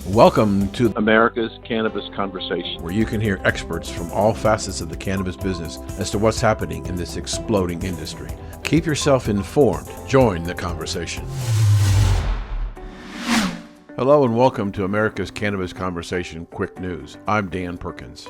Welcome to America's Cannabis Conversation, where you can hear experts from all facets of the cannabis business as to what's happening in this exploding industry. Keep yourself informed. Join the conversation. Hello and welcome to America's Cannabis Conversation Quick News. I'm Dan Perkins.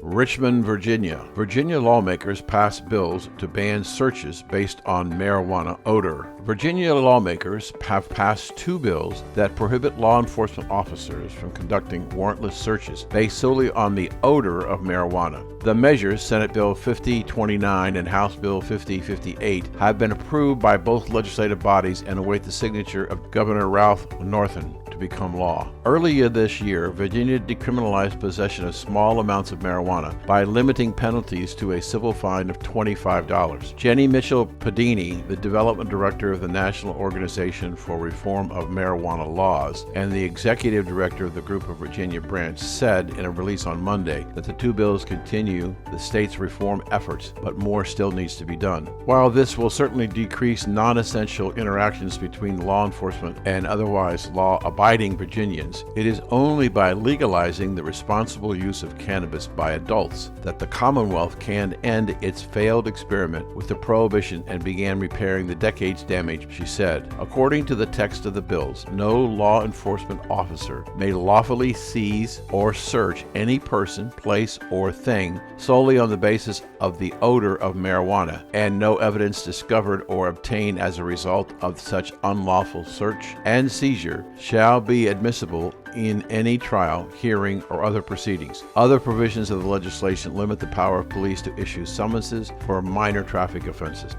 Richmond, Virginia. Virginia lawmakers passed bills to ban searches based on marijuana odor. Virginia lawmakers have passed two bills that prohibit law enforcement officers from conducting warrantless searches based solely on the odor of marijuana. The measures, Senate Bill 5029 and House Bill 5058, have been approved by both legislative bodies and await the signature of Governor Ralph Northam to become law. Earlier this year, Virginia decriminalized possession of small amounts of marijuana by limiting penalties to a civil fine of $25. Jenny Mitchell Padini, the development director of the National Organization for Reform of Marijuana Laws and the executive director of the Group of Virginia branch, said in a release on Monday that the two bills continue the state's reform efforts, but more still needs to be done. While this will certainly decrease non-essential interactions between law enforcement and otherwise law-abiding Virginians, it is only by legalizing the responsible use of cannabis by adults that the Commonwealth can end its failed experiment with the prohibition and begin repairing the decades damage, she said. According to the text of the bills, no law enforcement officer may lawfully seize or search any person, place, or thing solely on the basis of the odor of marijuana, and no evidence discovered or obtained as a result of such unlawful search and seizure shall be admissible in any trial, hearing, or other proceedings. Other provisions of the legislation limit the power of police to issue summonses for minor traffic offenses.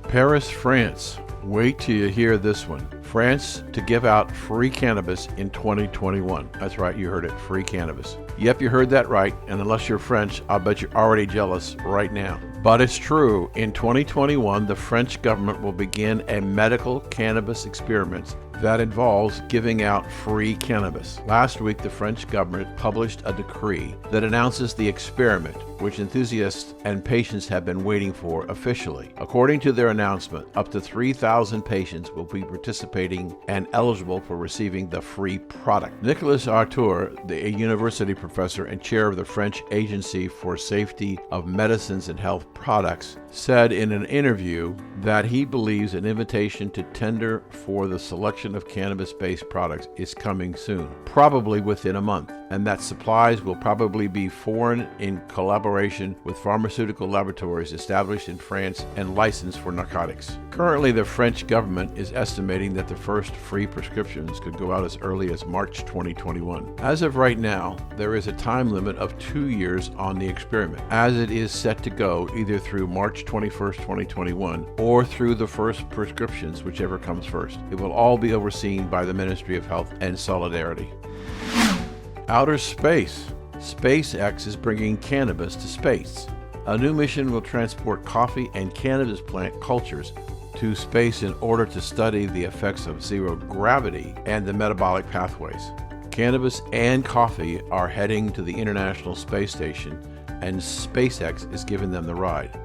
Paris, France. Wait till you hear this one. France to give out free cannabis in 2021. That's right, you heard it, free cannabis. Yep, you heard that right, and unless you're French, I'll bet you're already jealous right now. But it's true, in 2021, the French government will begin a medical cannabis experiment that involves giving out free cannabis. Last week, the French government published a decree that announces the experiment, which enthusiasts and patients have been waiting for officially. According to their announcement, up to 3,000 patients will be participating and eligible for receiving the free product. Nicolas Artour, a university professor and chair of the French Agency for Safety of Medicines and Health Products, said in an interview that he believes an invitation to tender for the selection of cannabis-based products is coming soon, probably within a month, and that supplies will probably be foreign in collaboration with pharmaceutical laboratories established in France and licensed for narcotics. Currently, the French government is estimating that the first free prescriptions could go out as early as March 2021. As of right now, there is a time limit of 2 years on the experiment, as it is set to go either through March 21st, 2021, or through the first prescriptions, whichever comes first. It will all be overseen by the Ministry of Health and Solidarity. Outer space. SpaceX is bringing cannabis to space. A new mission will transport coffee and cannabis plant cultures to space in order to study the effects of zero gravity and the metabolic pathways. Cannabis and coffee are heading to the International Space Station, and SpaceX is giving them the ride.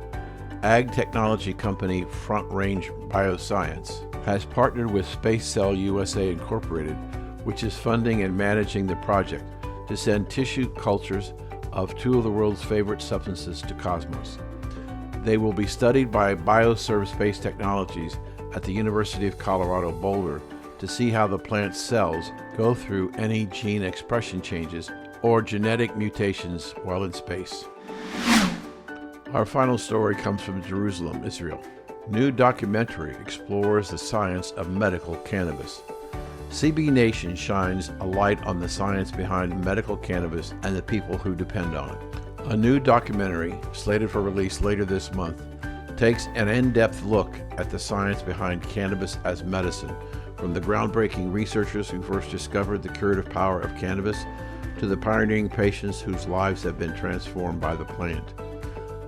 Ag technology company Front Range Bioscience has partnered with Space Cell USA Incorporated, which is funding and managing the project, to send tissue cultures of two of the world's favorite substances to Cosmos. They will be studied by Bioserve Space Technologies at the University of Colorado Boulder to see how the plant's cells go through any gene expression changes or genetic mutations while in space. Our final story comes from Jerusalem, Israel. New documentary explores the science of medical cannabis. CB Nation shines a light on the science behind medical cannabis and the people who depend on it. A new documentary, slated for release later this month, takes an in-depth look at the science behind cannabis as medicine, from the groundbreaking researchers who first discovered the curative power of cannabis to the pioneering patients whose lives have been transformed by the plant.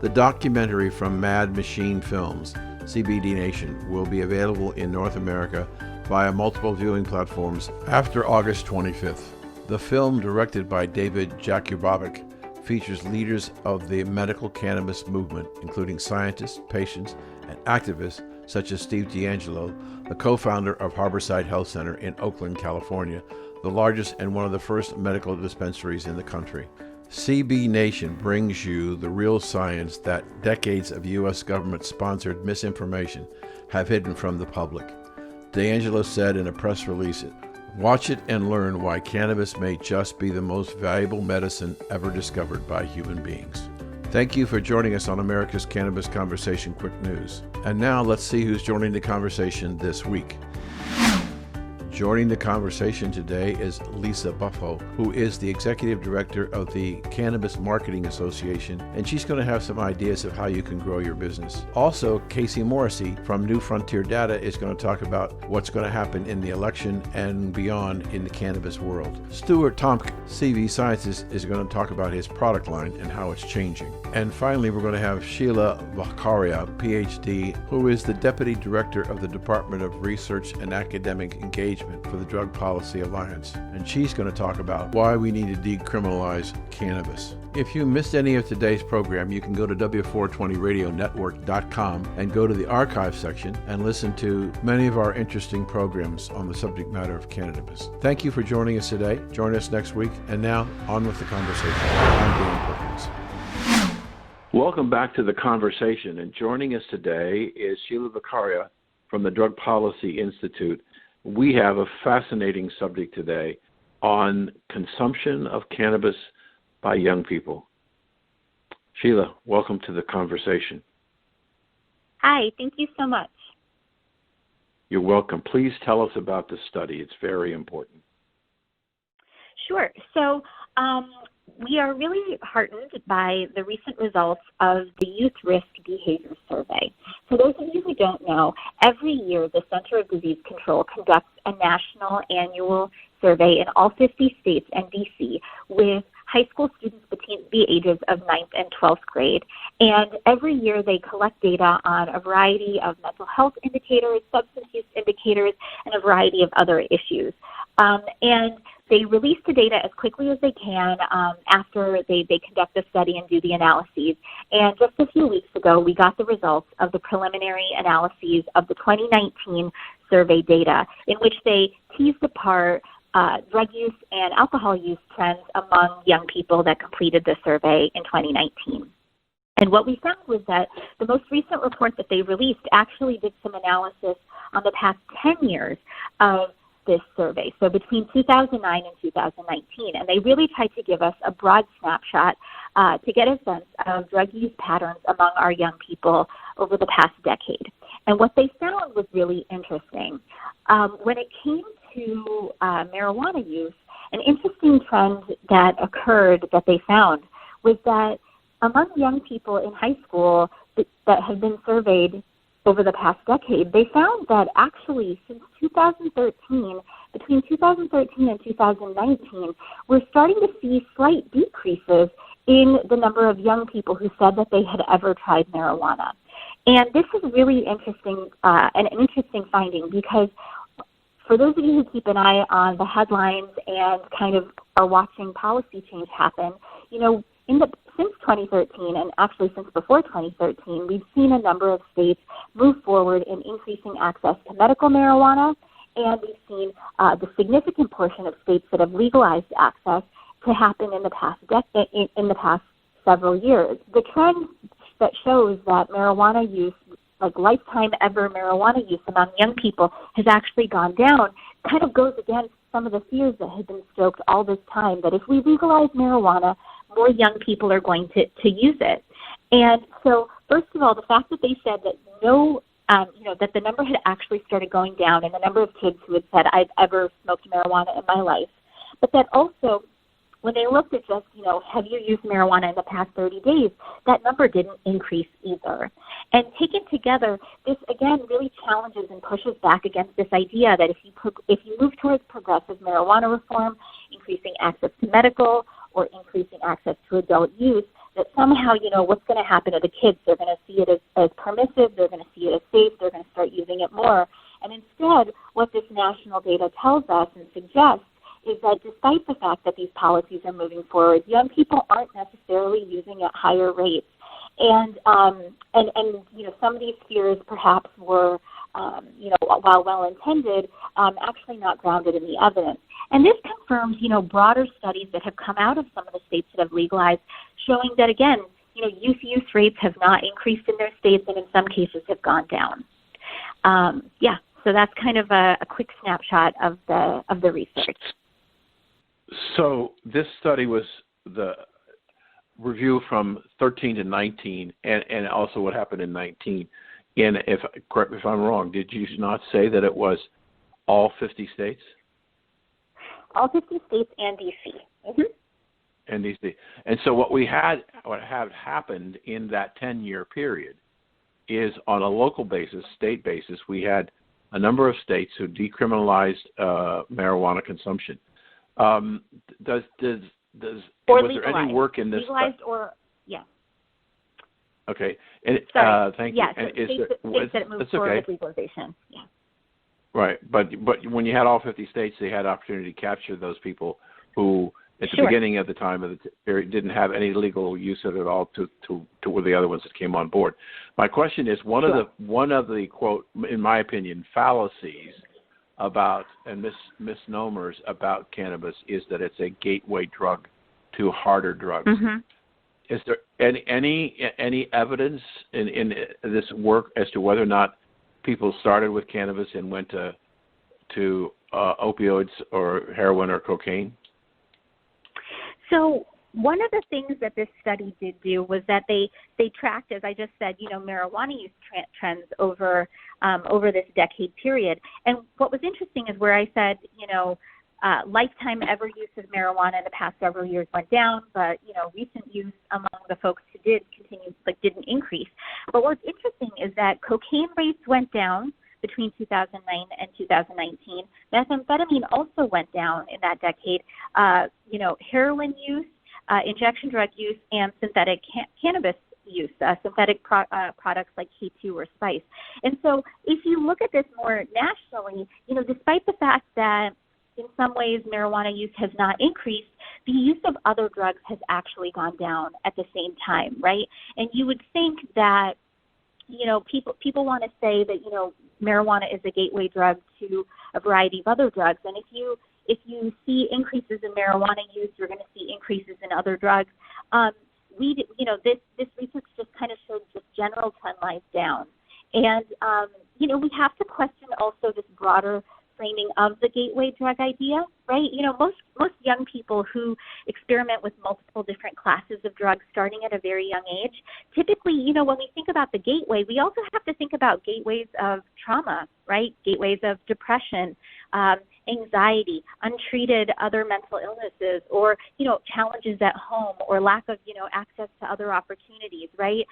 The documentary from Mad Machine Films, CBD Nation, will be available in North America via multiple viewing platforms after August 25th. The film, directed by David Jakubovic, features leaders of the medical cannabis movement, including scientists, patients, and activists, such as Steve D'Angelo, the co-founder of Harborside Health Center in Oakland, California, the largest and one of the first medical dispensaries in the country. CB Nation brings you the real science that decades of U.S. government-sponsored misinformation have hidden from the public. D'Angelo said in a press release, "Watch it and learn why cannabis may just be the most valuable medicine ever discovered by human beings." Thank you for joining us on America's Cannabis Conversation Quick News. And now let's see who's joining the conversation this week. Joining the conversation today is Lisa Buffo, who is the Executive Director of the Cannabis Marketing Association, and she's going to have some ideas of how you can grow your business. Also, Casey Morrissey from New Frontier Data is going to talk about what's going to happen in the election and beyond in the cannabis world. Stuart Tomc, CV Sciences, is going to talk about his product line and how it's changing. And finally, we're going to have Sheila Vakharia, PhD, who is the Deputy Director of the Department of Research and Academic Engagement for the Drug Policy Alliance, and she's going to talk about why we need to decriminalize cannabis. If you missed any of today's program, you can go to W420radionetwork.com and go to the archive section and listen to many of our interesting programs on the subject matter of cannabis. Thank you for joining us today. Join us next week, and now on with the conversation. I'm Dan Perkins. Welcome back to the conversation, and joining us today is Sheila Vakharia from the Drug Policy Institute. We have a fascinating subject today on consumption of cannabis by young people. Sheila, welcome to the conversation. Hi, thank you so much. You're welcome. Please tell us about the study. It's very important. Sure. So we are really heartened by the recent results of the Youth Risk Behavior Survey. For those of you who don't know, every year the Center of Disease Control conducts a national annual survey in all 50 states and D.C. with high school students between the ages of 9th and 12th grade. And every year they collect data on a variety of mental health indicators, substance use indicators, and a variety of other issues. And they release the data as quickly as they can after they conduct the study and do the analyses. And just a few weeks ago, we got the results of the preliminary analyses of the 2019 survey data, in which they teased apart drug use and alcohol use trends among young people that completed the survey in 2019. And what we found was that the most recent report that they released actually did some analysis on the past 10 years of this survey, so between 2009 and 2019, and they really tried to give us a broad snapshot to get a sense of drug use patterns among our young people over the past decade. And what they found was really interesting. When it came to marijuana use, an interesting trend that occurred that they found was that among young people in high school that have been surveyed over the past decade, they found that actually since 2013, between 2013 and 2019, we're starting to see slight decreases in the number of young people who said that they had ever tried marijuana. And this is really interesting, an interesting finding, because for those of you who keep an eye on the headlines and kind of are watching policy change happen, you know, since 2013, and actually since before 2013, we've seen a number of states move forward in increasing access to medical marijuana, and we've seen the significant portion of states that have legalized access to happen in the past in the past several years. The trend that shows that marijuana use, like lifetime ever marijuana use among young people, has actually gone down, kind of goes against some of the fears that have been stoked all this time, that if we legalize marijuana, more young people are going to use it. And so, first of all, the fact that they said that that the number had actually started going down, and the number of kids who had said, I've ever smoked marijuana in my life, but that also, when they looked at just, have you used marijuana in the past 30 days, that number didn't increase either. And taken together, this again really challenges and pushes back against this idea that if you move towards progressive marijuana reform, increasing access to medical or increasing access to adult use, that somehow, what's going to happen to the kids? They're going to see it as permissive, they're going to see it as safe, they're going to start using it more. And instead, what this national data tells us and suggests is that despite the fact that these policies are moving forward, young people aren't necessarily using at higher rates. And some of these fears perhaps were, while well-intended, actually not grounded in the evidence. And this confirms, broader studies that have come out of some of the states that have legalized, showing that, again, youth use rates have not increased in their states and in some cases have gone down. So that's kind of a quick snapshot of the research. So this study was the review from 13 to 19, and also what happened in 19. And correct me if I'm wrong, did you not say that it was all 50 states? All 50 states and D.C. Mm-hmm. And D.C. And so what had happened in that 10-year period is on a local basis, state basis, we had a number of states who decriminalized marijuana consumption. Was there any work in this? Legalized or, yeah. Okay. And, Sorry. Thank you. And states that moved forward with legalization. Yeah. Right. But when you had all 50 states, they had opportunity to capture those people who, at the beginning of the time of the period, didn't have any legal use of it at all to the other ones that came on board. My question is, one of the quote, in my opinion, fallacies about and misnomers about cannabis is that it's a gateway drug to harder drugs. Mm-hmm. Is there any evidence in this work as to whether or not people started with cannabis and went to opioids or heroin or cocaine? So one of the things that this study did do was that they tracked, as I just said, marijuana use trends over this decade period. And what was interesting is where I said, lifetime ever use of marijuana in the past several years went down, but recent use among the folks who did continue, didn't increase. But what's interesting is that cocaine rates went down between 2009 and 2019. Methamphetamine also went down in that decade. Heroin use, injection drug use, and synthetic cannabis use, synthetic products like K2 or Spice. And so if you look at this more nationally, despite the fact that in some ways marijuana use has not increased, the use of other drugs has actually gone down at the same time, right? And you would think that, people want to say that, marijuana is a gateway drug to a variety of other drugs. And if you see increases in marijuana use, you're going to see increases in other drugs. This research just kind of shows just general trend lines down. And, we have to question also this broader framing of the gateway drug idea, right? Most young people who experiment with multiple different classes of drugs starting at a very young age, typically, when we think about the gateway, we also have to think about gateways of trauma, right? Gateways of depression, anxiety, untreated other mental illnesses, or, challenges at home, or lack of, access to other opportunities, right?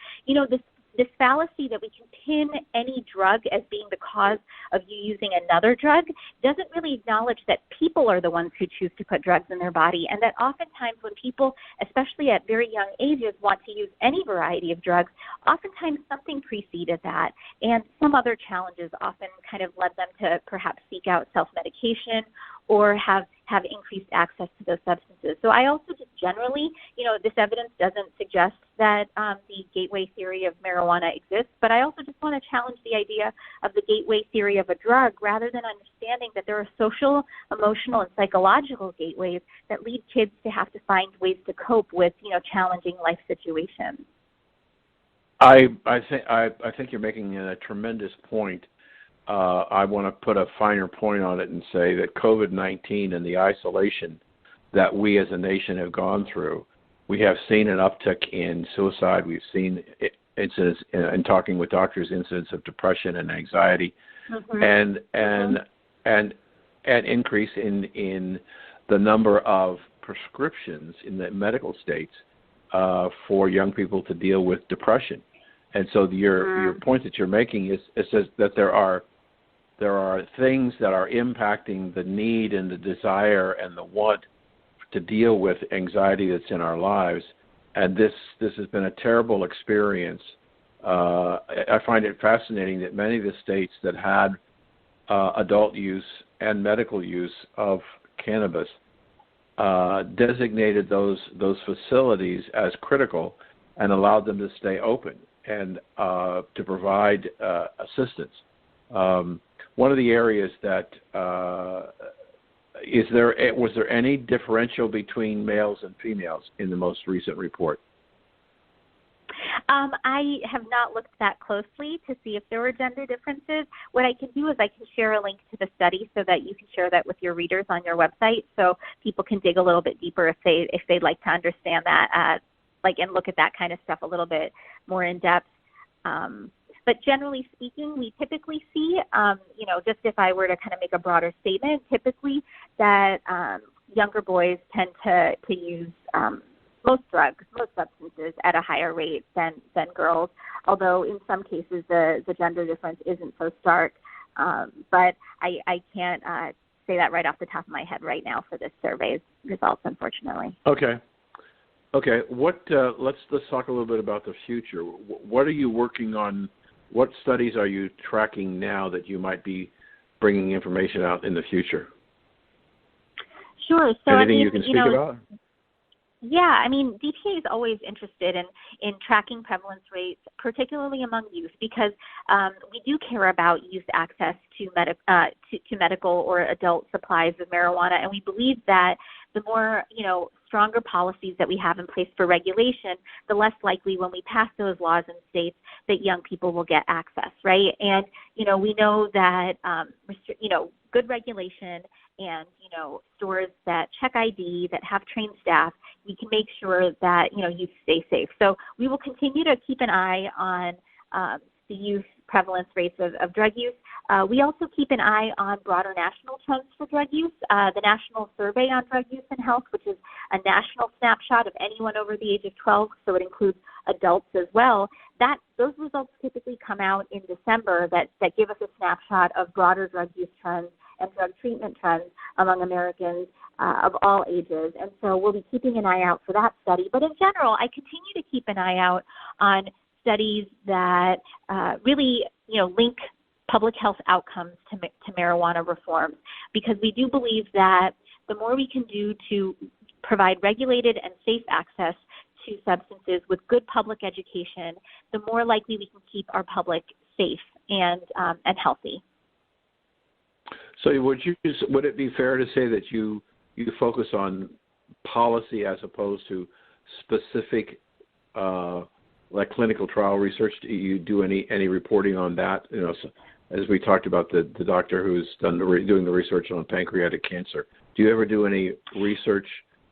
This fallacy that we can pin any drug as being the cause of you using another drug doesn't really acknowledge that people are the ones who choose to put drugs in their body, and that oftentimes when people, especially at very young ages, want to use any variety of drugs, oftentimes something preceded that, and some other challenges often kind of led them to perhaps seek out self-medication or have increased access to those substances. So I also just generally, this evidence doesn't suggest that the gateway theory of marijuana exists, but I also just want to challenge the idea of the gateway theory of a drug rather than understanding that there are social, emotional, and psychological gateways that lead kids to have to find ways to cope with, challenging life situations. I think you're making a tremendous point. I want to put a finer point on it and say that COVID-19 and the isolation that we as a nation have gone through, we have seen an uptick in suicide. We've seen incidents, in talking with doctors, incidents of depression and anxiety, and increase in the number of prescriptions in the medical states for young people to deal with depression. And so your point that you're making is that there are things that are impacting the need and the desire and the want to deal with anxiety that's in our lives. And this has been a terrible experience. I find it fascinating that many of the states that had adult use and medical use of cannabis designated those facilities as critical, and allowed them to stay open and to provide assistance. One of the areas that was there any differential between males and females in the most recent report? I have not looked that closely to see if there were gender differences. What I can do is I can share a link to the study so that you can share that with your readers on your website, so people can dig a little bit deeper if they'd like to understand that, and look at that kind of stuff a little bit more in depth. But generally speaking, we typically see, just if I were to kind of make a broader statement, typically that younger boys tend to use most drugs, most substances at a higher rate than girls, although in some cases the gender difference isn't so stark. But I can't say that right off the top of my head right now for this survey's results, unfortunately. Okay. Let's talk a little bit about the future. What are you working on? What studies are you tracking now that you might be bringing information out in the future? Sure. So anything you can speak about? Yeah, DTA is always interested in tracking prevalence rates, particularly among youth, because we do care about youth access to medical or adult supplies of marijuana, and we believe that the more stronger policies that we have in place for regulation, the less likely when we pass those laws in states that young people will get access, right? And we know that good regulation and stores that check ID, that have trained staff, we can make sure that youth stay safe. So we will continue to keep an eye on the youth prevalence rates of drug use. We also keep an eye on broader national trends for drug use. The National Survey on Drug Use and Health, which is a national snapshot of anyone over the age of 12, so it includes adults as well. Those results typically come out in December that give us a snapshot of broader drug use trends and drug treatment trends among Americans of all ages. And so we'll be keeping an eye out for that study. But in general, I continue to keep an eye out on studies that really, link public health outcomes to marijuana reforms, because we do believe that the more we can do to provide regulated and safe access to substances with good public education, the more likely we can keep our public safe and healthy. So would it be fair to say that you focus on policy as opposed to specific like clinical trial research? Do you do any reporting on that? As we talked about the doctor who's doing the research on pancreatic cancer. Do you ever do any research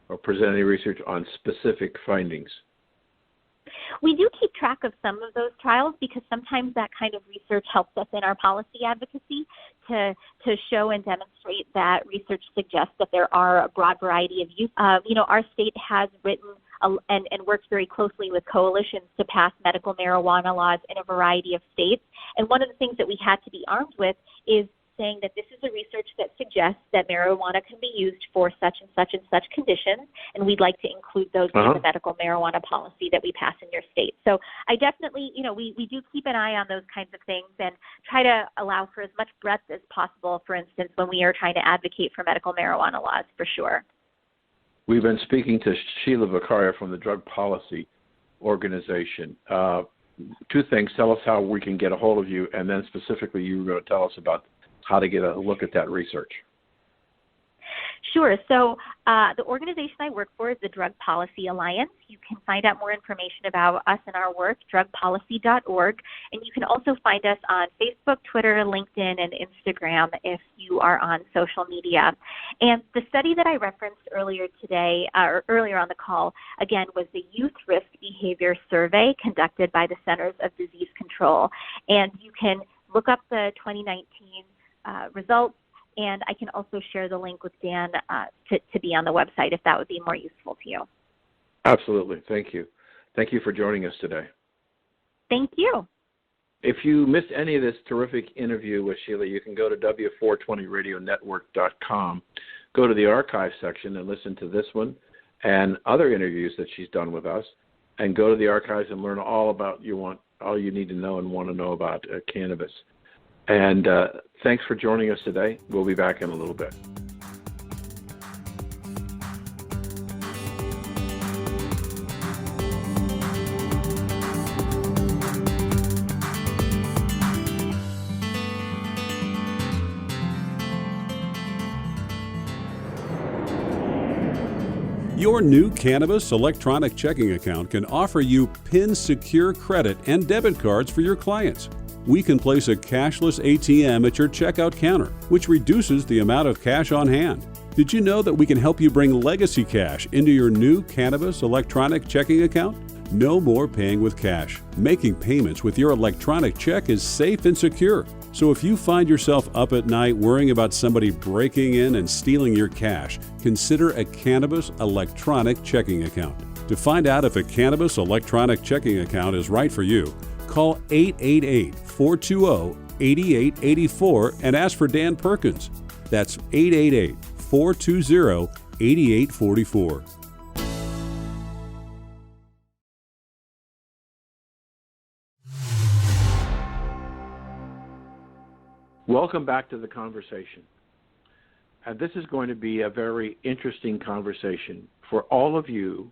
or present any research on specific findings? We do keep track of some of those trials because sometimes that kind of research helps us in our policy advocacy to show and demonstrate that research suggests that there are a broad variety of use. Our state has written and works very closely with coalitions to pass medical marijuana laws in a variety of states. And one of the things that we had to be armed with is saying that this is a research that suggests that marijuana can be used for such and such and such conditions, and we'd like to include those in the medical marijuana policy that we pass in your state. So I definitely, we do keep an eye on those kinds of things and try to allow for as much breadth as possible, for instance, when we are trying to advocate for medical marijuana laws, for sure. We've been speaking to Sheila Vakharia from the Drug Policy Organization. Two things. Tell us how we can get a hold of you, and then specifically you were going to tell us about how to get a look at that research. Sure. So the organization I work for is the Drug Policy Alliance. You can find out more information about us and our work, drugpolicy.org. And you can also find us on Facebook, Twitter, LinkedIn, and Instagram if you are on social media. And the study that I referenced earlier today, or earlier on the call, again, was the Youth Risk Behavior Survey conducted by the Centers of Disease Control. And you can look up the 2019 results, and I can also share the link with Dan to be on the website if that would be more useful to you. Absolutely. Thank you. Thank you for joining us today. Thank you. If you missed any of this terrific interview with Sheila, you can go to W420radionetwork.com, go to the archive section and listen to this one and other interviews that she's done with us, and go to the archives and learn all you need to know and want to know about cannabis. And thanks for joining us today. We'll be back in a little bit. Your new Cannabis electronic checking account can offer you PIN-secure credit and debit cards for your clients. We can place a cashless ATM at your checkout counter, which reduces the amount of cash on hand. Did you know that we can help you bring legacy cash into your new Cannabis electronic checking account? No more paying with cash. Making payments with your electronic check is safe and secure. So if you find yourself up at night worrying about somebody breaking in and stealing your cash, consider a Cannabis electronic checking account. To find out if a Cannabis electronic checking account is right for you, call 888-420-8884 and ask for Dan Perkins. That's 888-420-8844. Welcome back to the conversation. And this is going to be a very interesting conversation for all of you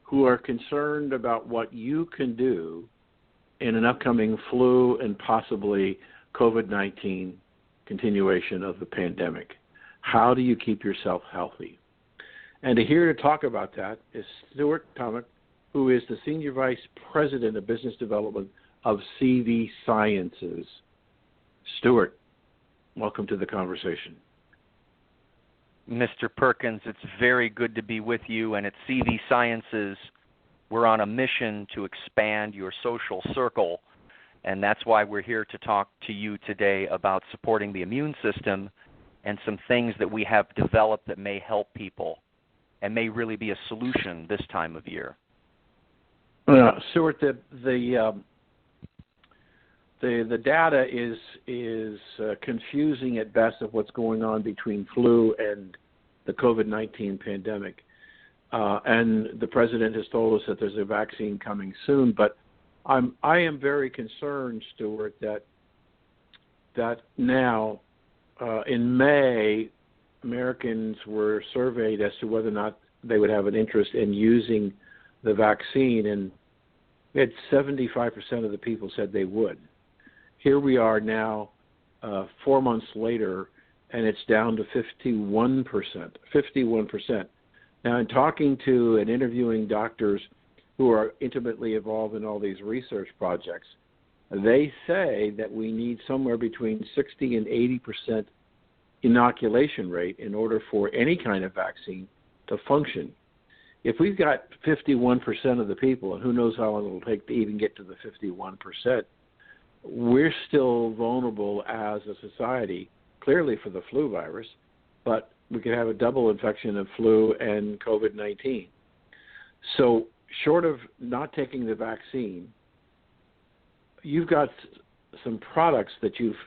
who are concerned about what you can do in an upcoming flu and possibly COVID-19 continuation of the pandemic. How do you keep yourself healthy? And here to talk about that is Stuart Tomc, who is the Senior Vice President of Business Development of CV Sciences. Stuart, welcome to the conversation. Mr. Perkins, it's very good to be with you. And at CV Sciences, we're on a mission to expand your social circle. And that's why we're here to talk to you today about supporting the immune system and some things that we have developed that may help people and may really be a solution this time of year. Stuart, the data is confusing at best of what's going on between flu and the COVID-19 pandemic. And the president has told us that there's a vaccine coming soon. But I am very concerned, Stuart, that now in May, Americans were surveyed as to whether or not they would have an interest in using the vaccine, and we had 75% of the people said they would. Here we are now, 4 months later, and it's down to 51%. 51%. Now, in talking to and interviewing doctors who are intimately involved in all these research projects, they say that we need somewhere between 60 and 80% inoculation rate in order for any kind of vaccine to function. If we've got 51% of the people, and who knows how long it will take to even get to the 51%, we're still vulnerable as a society, clearly for the flu virus, but we could have a double infection of flu and COVID-19. So short of not taking the vaccine, you've got some products that you've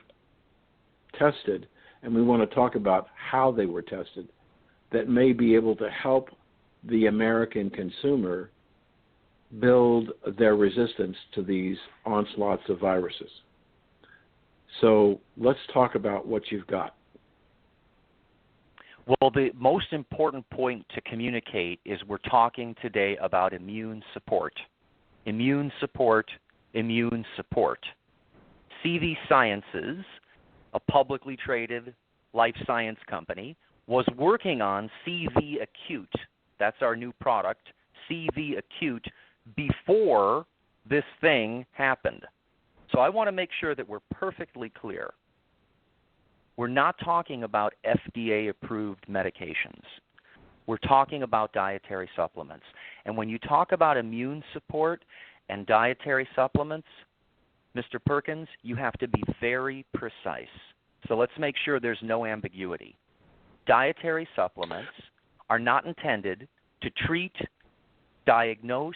tested, and we want to talk about how they were tested, that may be able to help the American consumer build their resistance to these onslaughts of viruses. So let's talk about what you've got. Well, the most important point to communicate is we're talking today about immune support. Immune support, immune support. CV Sciences, a publicly traded life science company, was working on CV Acute. That's our new product, CV Acute, before this thing happened. So I want to make sure that we're perfectly clear. We're not talking about FDA-approved medications. We're talking about dietary supplements. And when you talk about immune support and dietary supplements, Mr. Perkins, you have to be very precise. So let's make sure there's no ambiguity. Dietary supplements are not intended to treat, diagnose,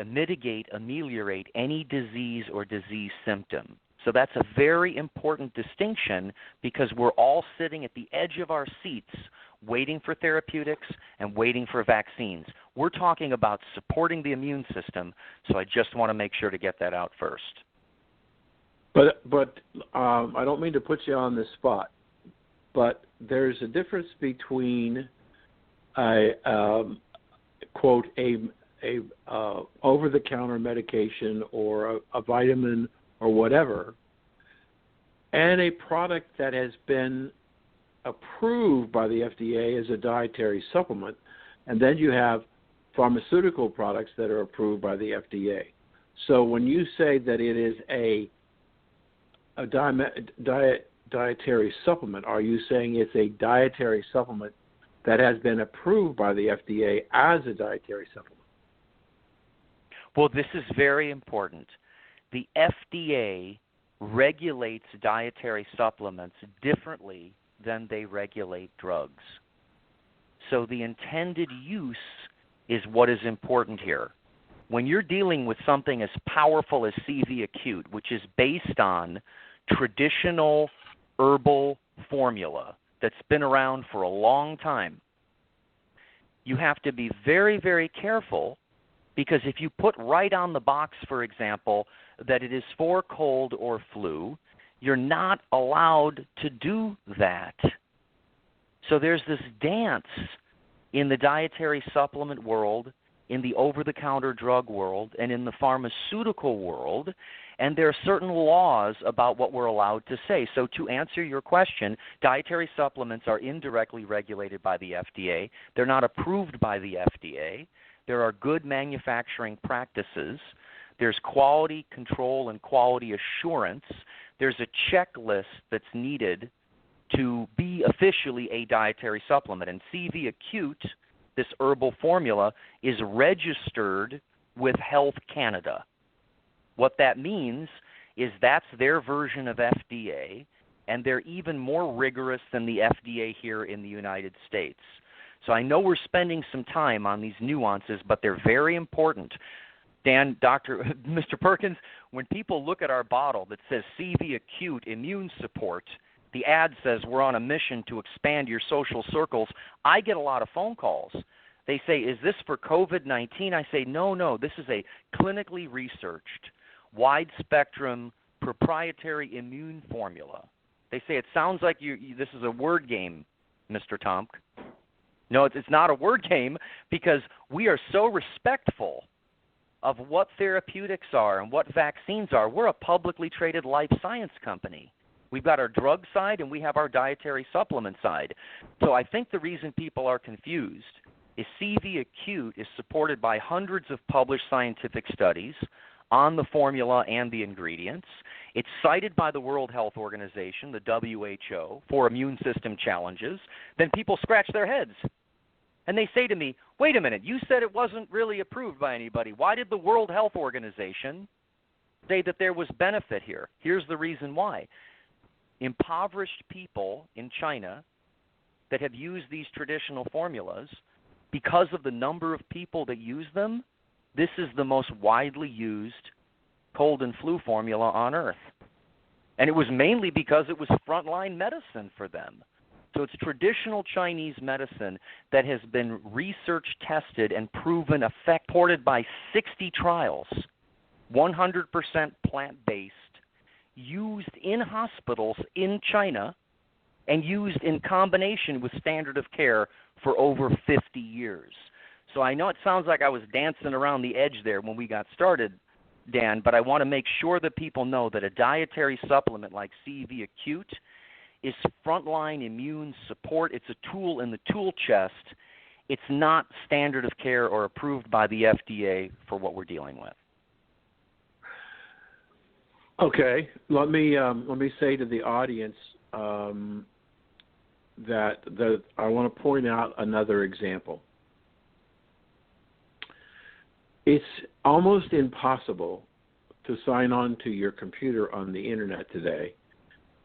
mitigate, ameliorate any disease or disease symptom. So that's a very important distinction because we're all sitting at the edge of our seats waiting for therapeutics and waiting for vaccines. We're talking about supporting the immune system, so I just want to make sure to get that out first. But I don't mean to put you on the spot, but there's a difference between a quote a over-the-counter medication or a vitamin or whatever, and a product that has been approved by the FDA as a dietary supplement And then you have pharmaceutical products that are approved by the FDA. So when you say that it is a dietary supplement, are you saying it's a dietary supplement that has been approved by the FDA as a dietary supplement? Well, this is very important. The FDA regulates dietary supplements differently than they regulate drugs. So the intended use is what is important here. When you're dealing with something as powerful as CV Acute, which is based on traditional herbal formula that's been around for a long time, you have to be very, very careful, because if you put right on the box, for example, that it is for cold or flu, you're not allowed to do that. So there's this dance in the dietary supplement world, in the over-the-counter drug world, and in the pharmaceutical world, and there are certain laws about what we're allowed to say. So to answer your question, dietary supplements are indirectly regulated by the FDA. They're not approved by the FDA. There are good manufacturing practices. There's quality control and quality assurance. There's a checklist that's needed to be officially a dietary supplement. And CV Acute, this herbal formula, is registered with Health Canada. What that means is that's their version of FDA, and they're even more rigorous than the FDA here in the United States. So I know we're spending some time on these nuances, but they're very important. Dan, Mr. Perkins, when people look at our bottle that says CV Acute Immune Support, the ad says we're on a mission to expand your social circles, I get a lot of phone calls. They say, is this for COVID-19? I say, no, this is a clinically researched, wide-spectrum, proprietary immune formula. They say, it sounds like this is a word game, Mr. Tomc. No, it's not a word game, because we are so respectful of what therapeutics are and what vaccines are. We're a publicly traded life science company. We've got our drug side and we have our dietary supplement side. So I think the reason people are confused is CV Acute is supported by hundreds of published scientific studies on the formula and the ingredients. It's cited by the World Health Organization, the WHO, for immune system challenges. Then people scratch their heads. And they say to me, wait a minute, you said it wasn't really approved by anybody. Why did the World Health Organization say that there was benefit here? Here's the reason why. Impoverished people in China that have used these traditional formulas, because of the number of people that use them, this is the most widely used cold and flu formula on earth. And it was mainly because it was frontline medicine for them. So it's traditional Chinese medicine that has been research tested and proven effective, supported by 60 trials, 100% plant-based, used in hospitals in China, and used in combination with standard of care for over 50 years. So I know it sounds like I was dancing around the edge there when we got started, Dan, but I want to make sure that people know that a dietary supplement like CV Acute is frontline immune support. It's a tool in the tool chest. It's not standard of care or approved by the FDA for what we're dealing with. Okay, let me say to the audience that I want to point out another example. It's almost impossible to sign on to your computer on the internet today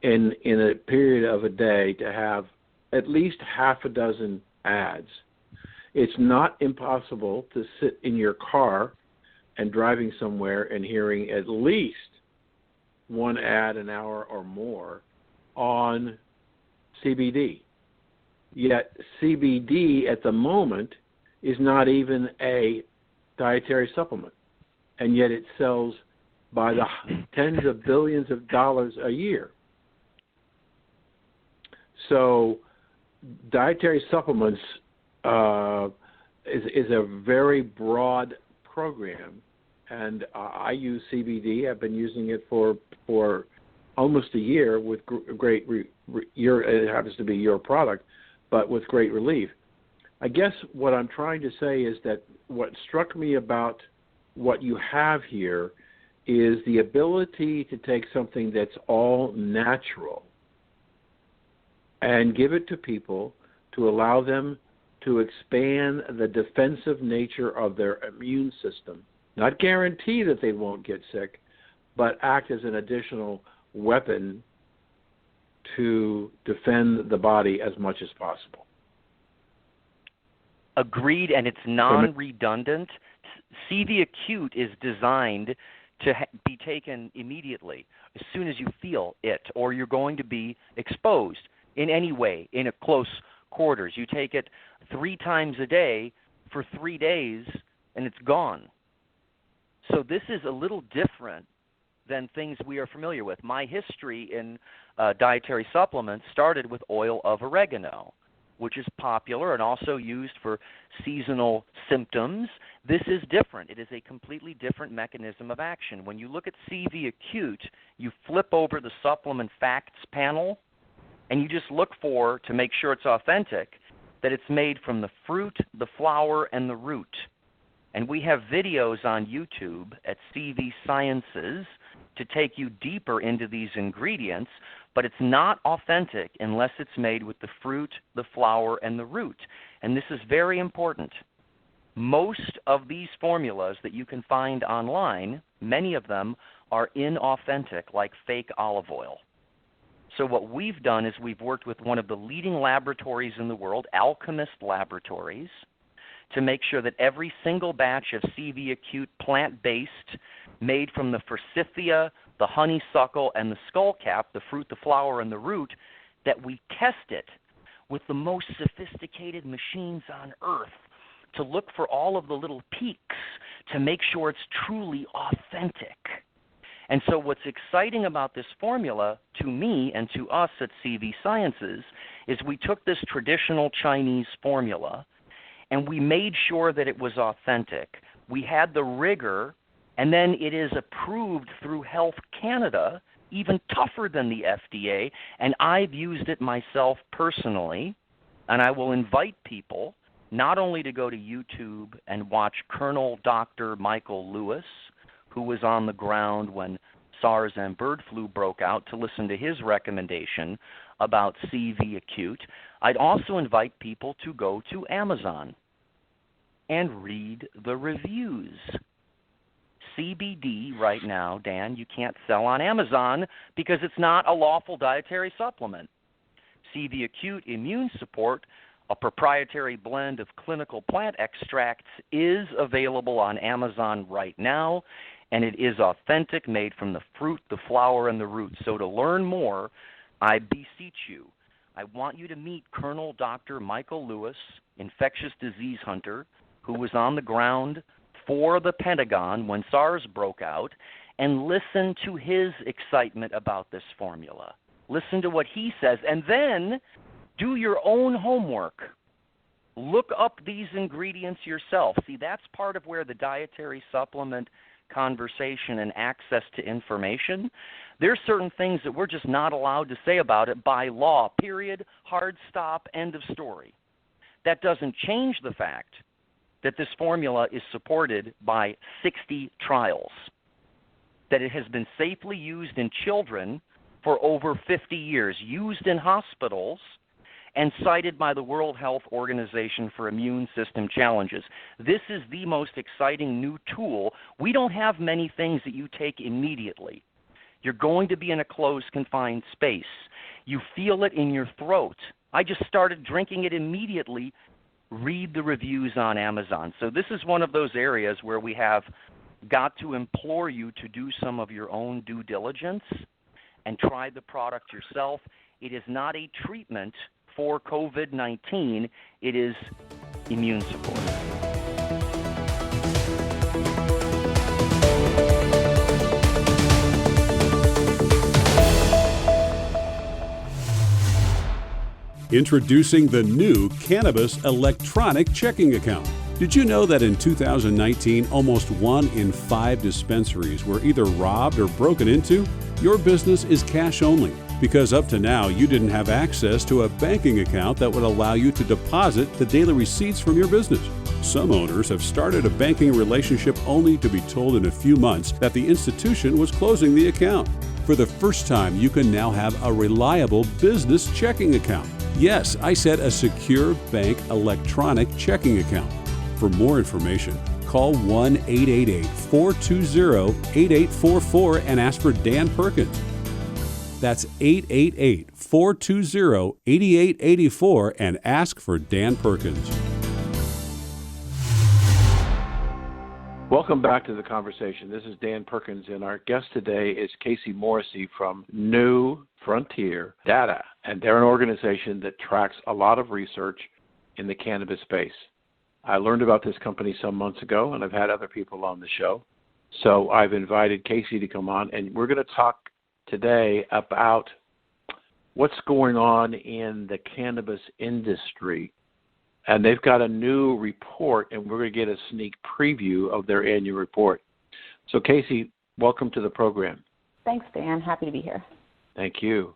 in a period of a day to have at least half a dozen ads. It's not impossible to sit in your car and driving somewhere and hearing at least one ad an hour or more on CBD. Yet CBD at the moment is not even a dietary supplement, and yet it sells by the tens of billions of dollars a year. So dietary supplements is a very broad program, and I use CBD. I've been using it for almost a year with great it happens to be your product, but with great relief. I guess what I'm trying to say is that what struck me about what you have here is the ability to take something that's all natural and give it to people to allow them to expand the defensive nature of their immune system. Not guarantee that they won't get sick, but act as an additional weapon to defend the body as much as possible. Agreed, and it's non-redundant. CV acute is designed to be taken immediately as soon as you feel it, or you're going to be exposed in any way in a close quarters. You take it 3 times a day for 3 days, and it's gone. So this is a little different than things we are familiar with. My history in dietary supplements started with oil of oregano, which is popular and also used for seasonal symptoms. This is different. It is a completely different mechanism of action. When you look at CV acute, you flip over the supplement facts panel, and you just look for, to make sure it's authentic, that it's made from the fruit, the flower, and the root. And we have videos on YouTube at CV Sciences to take you deeper into these ingredients, but it's not authentic unless it's made with the fruit, the flower, and the root. And this is very important. Most of these formulas that you can find online, many of them are inauthentic, like fake olive oil. So what we've done is we've worked with one of the leading laboratories in the world, Alchemist Laboratories, to make sure that every single batch of CV acute plant-based, made from the forsythia, the honeysuckle, and the skullcap, the fruit, the flower, and the root, that we test it with the most sophisticated machines on earth to look for all of the little peaks to make sure it's truly authentic. And so what's exciting about this formula, to me and to us at CV Sciences, is we took this traditional Chinese formula and we made sure that it was authentic. We had the rigor, and then it is approved through Health Canada, even tougher than the FDA, and I've used it myself personally, and I will invite people not only to go to YouTube and watch Colonel Dr. Michael Lewis, who was on the ground when SARS and bird flu broke out, to listen to his recommendation about CV acute. I'd also invite people to go to Amazon and read the reviews. CBD right now, Dan, you can't sell on Amazon because it's not a lawful dietary supplement. CV acute immune support, a proprietary blend of clinical plant extracts, is available on Amazon right now, and it is authentic, made from the fruit, the flower, and the root. So to learn more, I beseech you, I want you to meet Colonel Dr. Michael Lewis, infectious disease hunter, who was on the ground for the Pentagon when SARS broke out, and listen to his excitement about this formula. Listen to what he says, and then do your own homework. Look up these ingredients yourself. See, that's part of where the dietary supplement conversation and access to information, there's certain things that we're just not allowed to say about it by law, period, hard stop, end of story. That doesn't change the fact that this formula is supported by 60 trials, that it has been safely used in children for over 50 years, used in hospitals, and cited by the World Health Organization for immune system challenges. This is the most exciting new tool. We don't have many things that you take immediately. You're going to be in a closed, confined space. You feel it in your throat. I just started drinking it immediately. Read the reviews on Amazon. So this is one of those areas where we have got to implore you to do some of your own due diligence and try the product yourself. It is not a treatment for COVID-19, it is immune support. Introducing the new Cannabis electronic checking account. Did you know that in 2019, almost 1 in 5 dispensaries were either robbed or broken into? Your business is cash only. because up to now you didn't have access to a banking account that would allow you to deposit the daily receipts from your business. Some owners have started a banking relationship only to be told in a few months that the institution was closing the account. For the first time, you can now have a reliable business checking account. Yes, I said a secure bank electronic checking account. For more information, call 1-888-420-8844 and ask for Dan Perkins. That's 888-420-8884 and ask for Dan Perkins. Welcome back to the conversation. This is Dan Perkins, and our guest today is Casey Morrissey from New Frontier Data, and they're an organization that tracks a lot of research in the cannabis space. I learned about this company some months ago, and I've had other people on the show. So I've invited Casey to come on, and we're going to talk today about what's going on in the cannabis industry. And they've got a new report, and we're going to get a sneak preview of their annual report. So, Casey, welcome to the program. Thanks, Dan. Happy to be here. Thank you.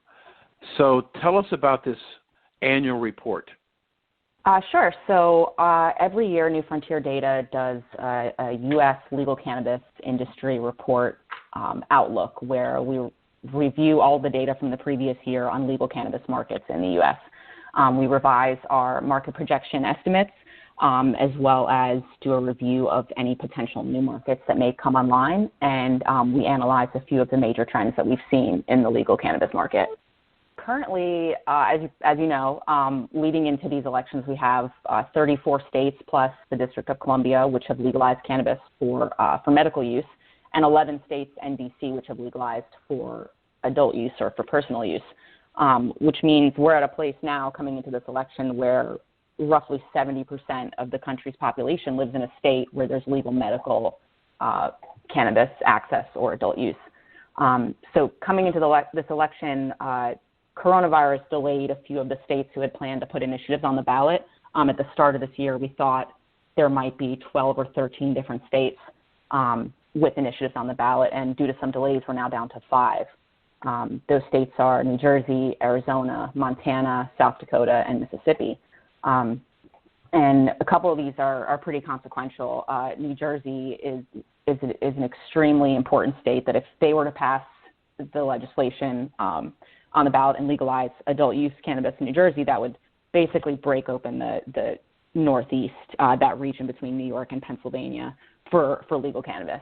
So tell us about this annual report. Sure. So every year, New Frontier Data does a U.S. legal cannabis industry report outlook, where we review all the data from the previous year on legal cannabis markets in the U.S. We revise our market projection estimates, as well as do a review of any potential new markets that may come online, and we analyze a few of the major trends that we've seen in the legal cannabis market. Currently, as you know, leading into these elections, we have 34 states plus the District of Columbia, which have legalized cannabis for medical use, and 11 states and D.C., which have legalized for adult use or for personal use. Which means we're at a place now coming into this election where roughly 70% of the country's population lives in a state where there's legal medical cannabis access or adult use. So coming into this election, coronavirus delayed a few of the states who had planned to put initiatives on the ballot. At the start of this year, we thought there might be 12 or 13 different states with initiatives on the ballot, and due to some delays, we're now down to 5. Those states are New Jersey, Arizona, Montana, South Dakota, and Mississippi. And a couple of these are pretty consequential. New Jersey is an extremely important state that if they were to pass the legislation on the ballot and legalize adult use cannabis in New Jersey, that would basically break open the Northeast, that region between New York and Pennsylvania, for legal cannabis.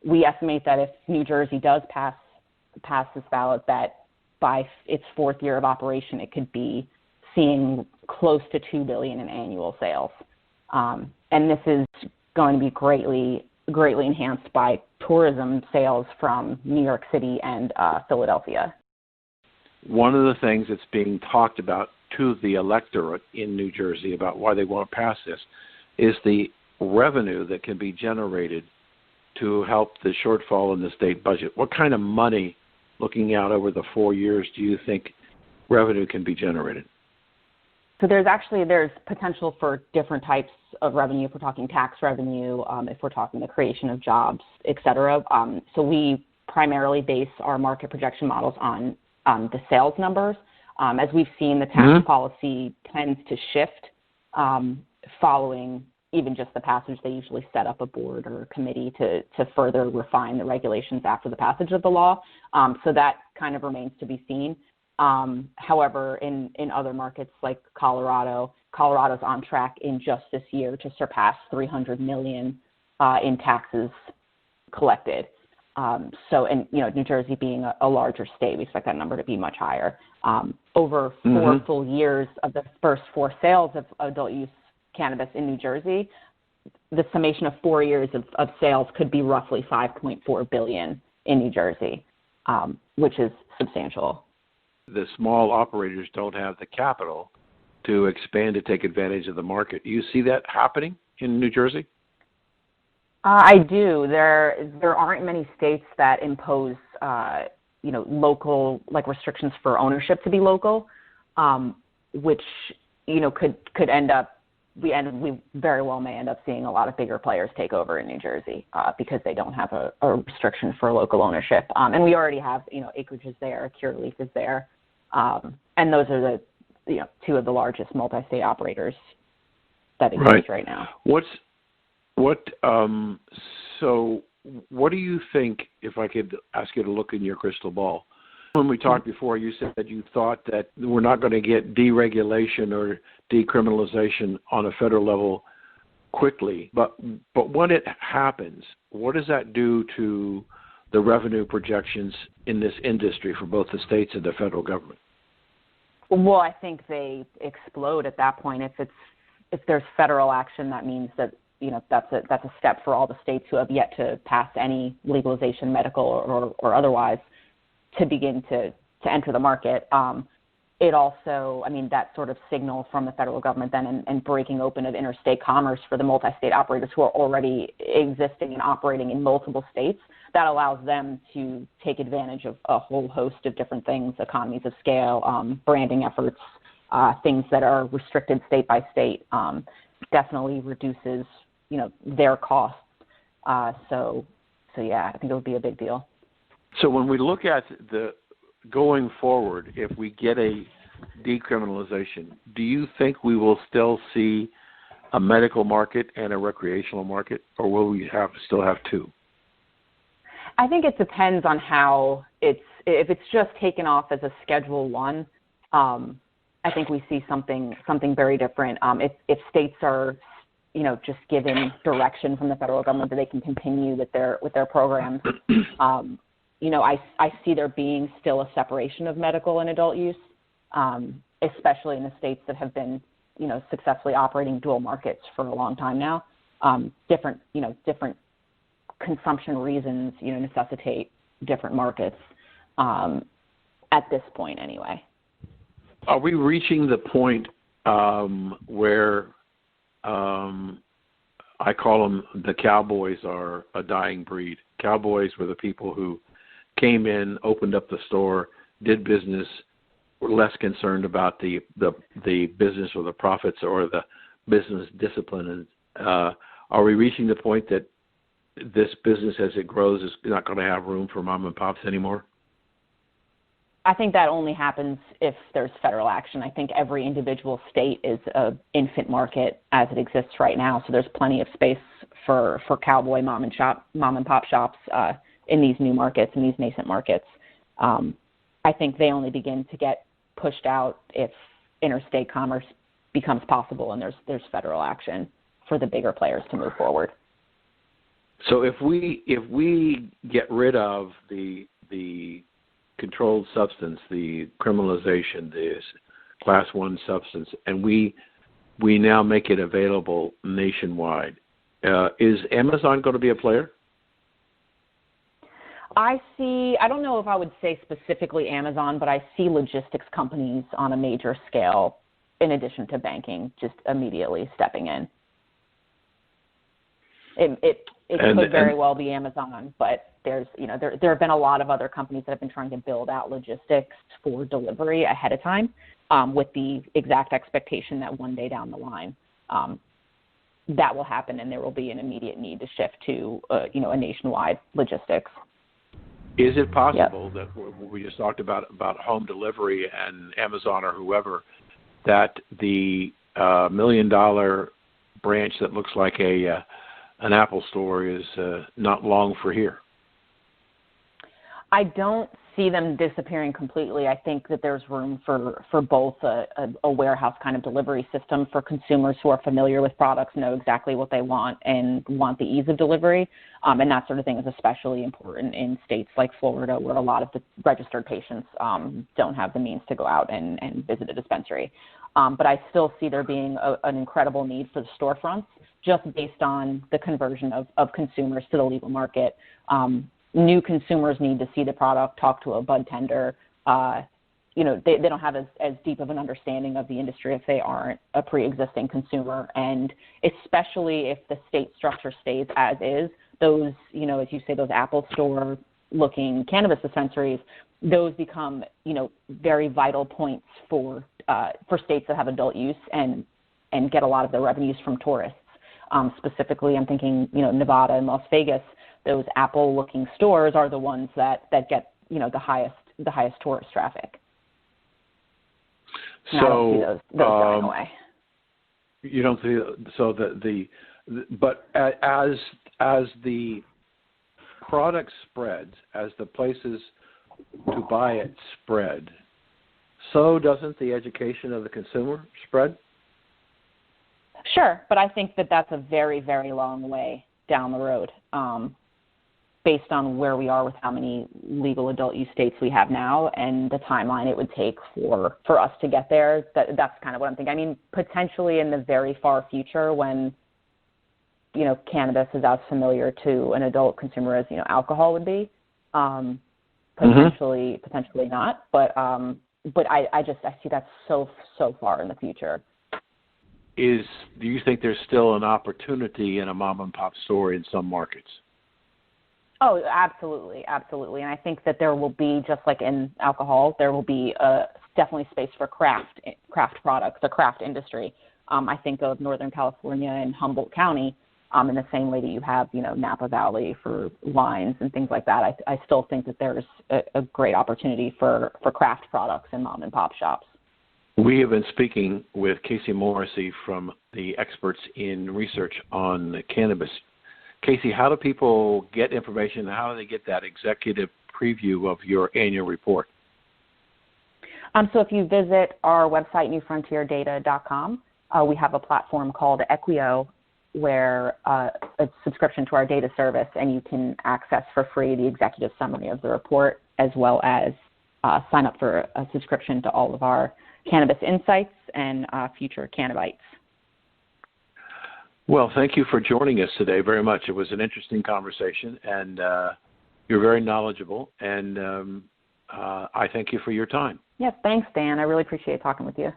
We estimate that if New Jersey does pass this ballot, that by its 4th year of operation, it could be seeing close to $2 billion in annual sales. And this is going to be greatly enhanced by tourism sales from New York City and Philadelphia. One of the things that's being talked about to the electorate in New Jersey about why they want to pass this is the revenue that can be generated to help the shortfall in the state budget. What kind of money, looking out over the 4 years, do you think revenue can be generated? So there's potential for different types of revenue. If we're talking tax revenue, if we're talking the creation of jobs, et cetera. So we primarily base our market projection models on the sales numbers. As we've seen, the tax policy tends to shift following even just the passage. They usually set up a board or a committee to further refine the regulations after the passage of the law. So that kind of remains to be seen. However, in other markets like Colorado's on track in just this year to surpass $300 million in taxes collected. New Jersey being a larger state, we expect that number to be much higher. Over 4 full years of the first 4 sales of adult use cannabis in New Jersey, the summation of 4 years of sales could be roughly $5.4 billion in New Jersey, which is substantial. The small operators don't have the capital to expand to take advantage of the market. Do you see that happening in New Jersey? I do. There aren't many states that impose, local restrictions for ownership to be local, which could end up we very well may end up seeing a lot of bigger players take over in New Jersey because they don't have a restriction for local ownership. And we already have, Acreage is there, Curaleaf is there, and those are the two of the largest multi-state operators that exist right now. So what do you think, if I could ask you to look in your crystal ball? When we talked before, you said that you thought that we're not going to get deregulation or decriminalization on a federal level quickly. But when it happens, what does that do to the revenue projections in this industry for both the states and the federal government? Well, I think they explode at that point. If there's federal action, that means that that's a step for all the states who have yet to pass any legalization, medical or otherwise, to begin to enter the market. It also, that sort of signal from the federal government then and breaking open of interstate commerce for the multi-state operators who are already existing and operating in multiple states, that allows them to take advantage of a whole host of different things, economies of scale, branding efforts, things that are restricted state by state, definitely reduces, their costs. So yeah, I think it would be a big deal. So when we look at the going forward, if we get a decriminalization, do you think we will still see a medical market and a recreational market, or will we still have two? I think it depends on how if it's just taken off as a Schedule I, I think we see something very different. If states are just given direction from the federal government that they can continue with their programs, I see there being still a separation of medical and adult use, especially in the states that have been, successfully operating dual markets for a long time now. Different consumption reasons, necessitate different markets at this point anyway. Are we reaching the point where I call them the cowboys are a dying breed? Cowboys were the people who came in, opened up the store, did business, were less concerned about the business or the profits or the business discipline. And are we reaching the point that this business, as it grows, is not going to have room for mom and pops anymore? I think that only happens if there's federal action. I think every individual state is an infant market as it exists right now, so there's plenty of space for cowboy mom and pop shops in these new markets, in these nascent markets. I think they only begin to get pushed out if interstate commerce becomes possible and there's federal action for the bigger players to move forward. So if we get rid of the controlled substance, the criminalization, this Class 1 substance, and we now make it available nationwide, is Amazon going to be a player? I don't know if I would say specifically Amazon, but I see logistics companies on a major scale, in addition to banking, just immediately stepping in. It could very well be Amazon, but there have been a lot of other companies that have been trying to build out logistics for delivery ahead of time, with the exact expectation that one day down the line that will happen and there will be an immediate need to shift to a nationwide logistics. Is it possible that we just talked about home delivery and Amazon or whoever, that the $1 million branch that looks like an Apple store is not long for here? I don't see them disappearing completely. I think that there's room for both a warehouse kind of delivery system for consumers who are familiar with products, know exactly what they want, and want the ease of delivery. And that sort of thing is especially important in states like Florida, where a lot of the registered patients don't have the means to go out and visit a dispensary. But I still see there being an incredible need for the storefronts, just based on the conversion of consumers to the legal market. New consumers need to see the product, talk to a bud tender. They don't have as deep of an understanding of the industry if they aren't a pre-existing consumer. And especially if the state structure stays as is, those, as you say, those Apple store looking cannabis dispensaries, those become, very vital points for states that have adult use. And and get a lot of their revenues from tourists. Specifically, I'm thinking, Nevada and Las Vegas, those Apple-looking stores are the ones that get, the highest tourist traffic. And I don't see those going away. You don't see but as the product spreads, as the places to buy it spread, so doesn't the education of the consumer spread? Sure, but I think that that's a very, very long way down the road, based on where we are with how many legal adult use states we have now and the timeline it would take for us to get there. That's kind of what I'm thinking. I mean, potentially in the very far future when, cannabis is as familiar to an adult consumer as, alcohol would be, potentially not. But I see that so far in the future. Do you think there's still an opportunity in a mom and pop store in some markets? Oh, absolutely. And I think that there will be, just like in alcohol, there will be definitely space for craft products, the craft industry. I think of Northern California and Humboldt County in the same way that you have, Napa Valley for wines and things like that. I still think that there's a great opportunity for craft products in mom and pop shops. We have been speaking with Casey Morrissey from the experts in research on cannabis. Casey, how do people get information? How do they get that executive preview of your annual report? So if you visit our website, newfrontierdata.com, we have a platform called Equio, where a subscription to our data service, and you can access for free the executive summary of the report, as well as sign up for a subscription to all of our cannabis insights and future cannabites. Well, thank you for joining us today very much. It was an interesting conversation, and you're very knowledgeable, and I thank you for your time. Yes, thanks, Dan. I really appreciate talking with you.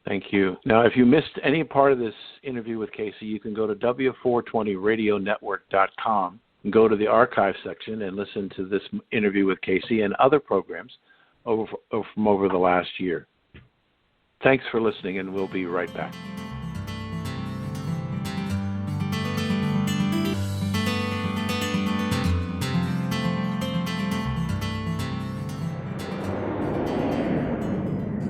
Thank you. Now, if you missed any part of this interview with Casey, you can go to W420radionetwork.com and go to the archive section and listen to this interview with Casey and other programs from over the last year. Thanks for listening, and we'll be right back.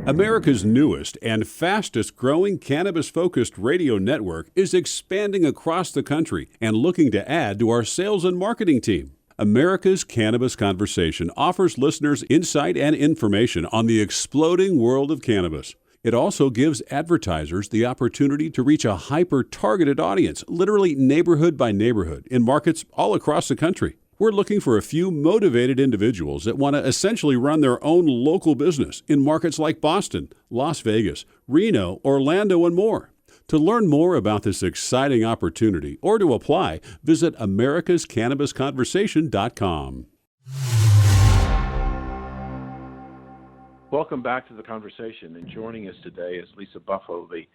America's newest and fastest growing cannabis-focused radio network is expanding across the country and looking to add to our sales and marketing team. America's Cannabis Conversation offers listeners insight and information on the exploding world of cannabis. It also gives advertisers the opportunity to reach a hyper-targeted audience, literally neighborhood by neighborhood, in markets all across the country. We're looking for a few motivated individuals that want to essentially run their own local business in markets like Boston, Las Vegas, Reno, Orlando, and more. To learn more about this exciting opportunity or to apply, visit americascannabisconversation.com. Welcome back to the conversation, and joining us today is Lisa Buffalo, the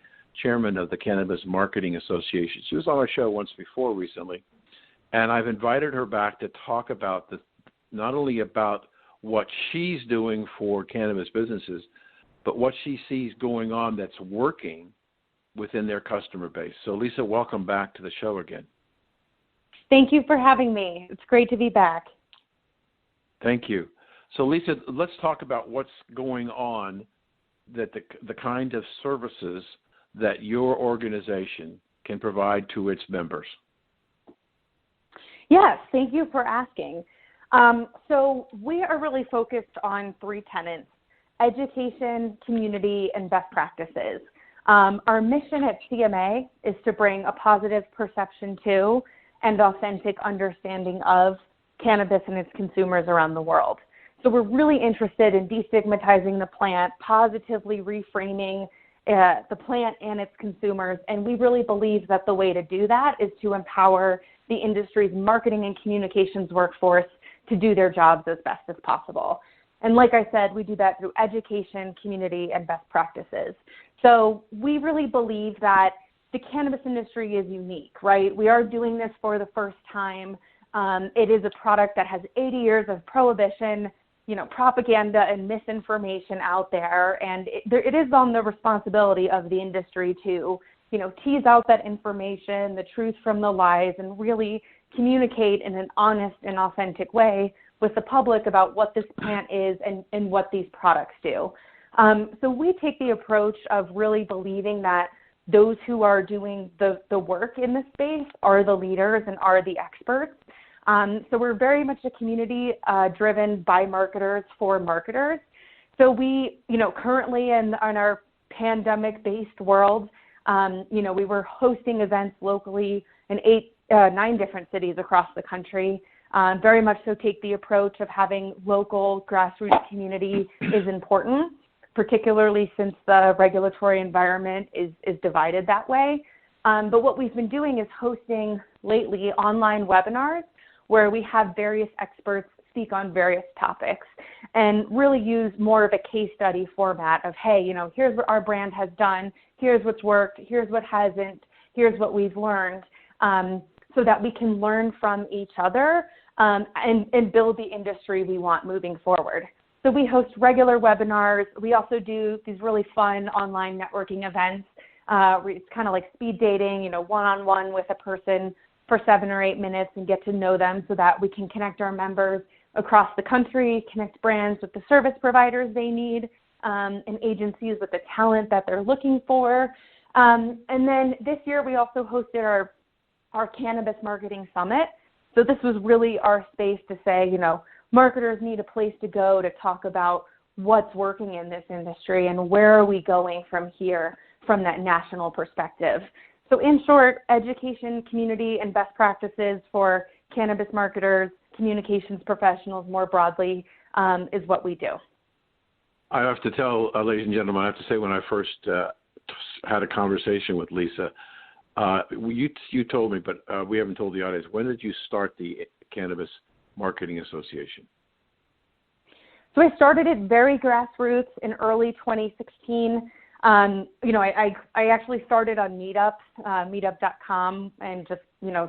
chairman of the Cannabis Marketing Association. She was on our show once before recently, and I've invited her back to talk about not only about what she's doing for cannabis businesses, but what she sees going on that's working within their customer base. So, Lisa, welcome back to the show again. Thank you for having me. It's great to be back. Thank you. So, Lisa, let's talk about what's going on, that the kind of services that your organization can provide to its members. Yes, thank you for asking. So we are really focused on three tenets: education, community, and best practices. Our mission at CMA is to bring a positive perception to and authentic understanding of cannabis and its consumers around the world. So we're really interested in destigmatizing the plant, positively reframing the plant and its consumers, and we really believe that the way to do that is to empower the industry's marketing and communications workforce to do their jobs as best as possible. And like I said, we do that through education, community, and best practices. So we really believe that the cannabis industry is unique, right? We are doing this for the first time. It is a product that has 80 years of prohibition, propaganda and misinformation out there, and it is on the responsibility of the industry to, tease out that information, the truth from the lies, and really communicate in an honest and authentic way with the public about what this plant is and what these products do. So we take the approach of really believing that those who are doing the work in this space are the leaders and are the experts. So we're very much a community driven by marketers for marketers. So we, currently in our pandemic-based world, we were hosting events locally in 9 different cities across the country. Very much so take the approach of having local grassroots community is important, particularly since the regulatory environment is divided that way. But what we've been doing is hosting lately online webinars where we have various experts speak on various topics and really use more of a case study format of, hey, here's what our brand has done, here's what's worked, here's what hasn't, here's what we've learned, so that we can learn from each other and build the industry we want moving forward. So we host regular webinars. We also do these really fun online networking events. It's kind of like speed dating, one-on-one with a person for 7 or 8 minutes and get to know them so that we can connect our members across the country, connect brands with the service providers they need, and agencies with the talent that they're looking for. And then this year we also hosted our Cannabis Marketing Summit. So this was really our space to say, marketers need a place to go to talk about what's working in this industry and where are we going from here from that national perspective. So in short, education, community, and best practices for cannabis marketers, communications professionals more broadly is what we do. I have to tell, ladies and gentlemen, I have to say when I first had a conversation with Lisa, you told me, but we haven't told the audience, when did you start the Cannabis Marketing Association? So I started it very grassroots in early 2016. I actually started on Meetup, meetup.com, and just,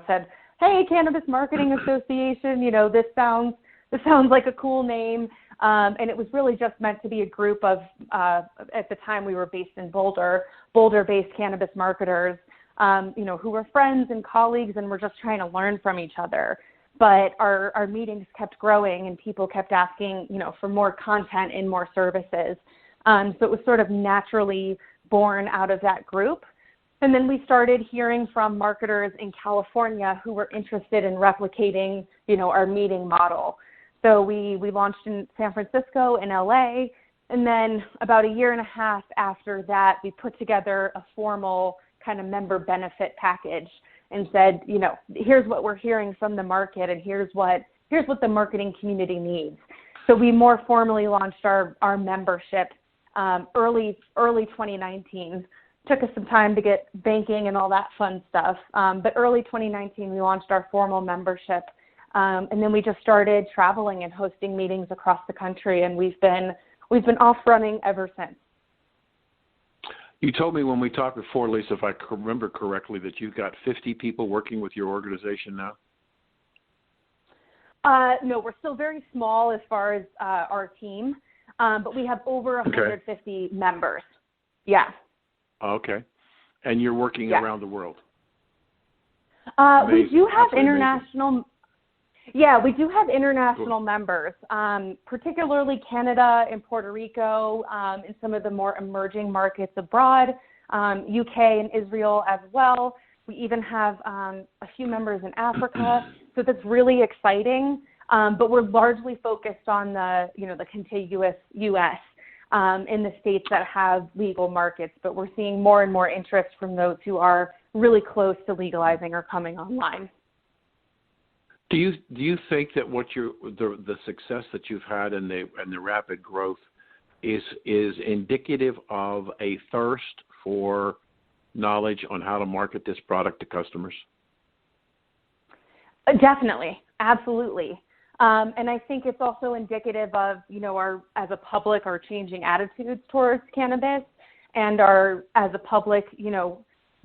said, hey, Cannabis Marketing Association, this sounds like a cool name. And it was really just meant to be a group of, at the time we were based in Boulder-based cannabis marketers, who were friends and colleagues and were just trying to learn from each other. But our meetings kept growing and people kept asking, for more content and more services. So it was sort of naturally born out of that group. And then we started hearing from marketers in California who were interested in replicating, our meeting model. So we launched in San Francisco and LA. And then about a year and a half after that, we put together a formal kind of member benefit package and said, here's what we're hearing from the market and here's what the marketing community needs. So we more formally launched our membership early 2019. Took us some time to get banking and all that fun stuff. But early 2019, we launched our formal membership. And then we just started traveling and hosting meetings across the country. And we've been off running ever since. You told me when we talked before, Lisa, if I remember correctly, that you've got 50 people working with your organization now? No, we're still very small as far as our team. But we have over 150 members. Yeah. Okay. And you're working around the world? We do have international. Yeah, we do have international members, particularly Canada and Puerto Rico, and some of the more emerging markets abroad, UK and Israel as well. We even have a few members in Africa, so that's really exciting. But we're largely focused on the contiguous U.S. In the states that have legal markets, but we're seeing more and more interest from those who are really close to legalizing or coming online. Do you think that the success that you've had and the rapid growth is indicative of a thirst for knowledge on how to market this product to customers? Definitely, absolutely. And I think it's also indicative of, as a public, our changing attitudes towards cannabis and as a public,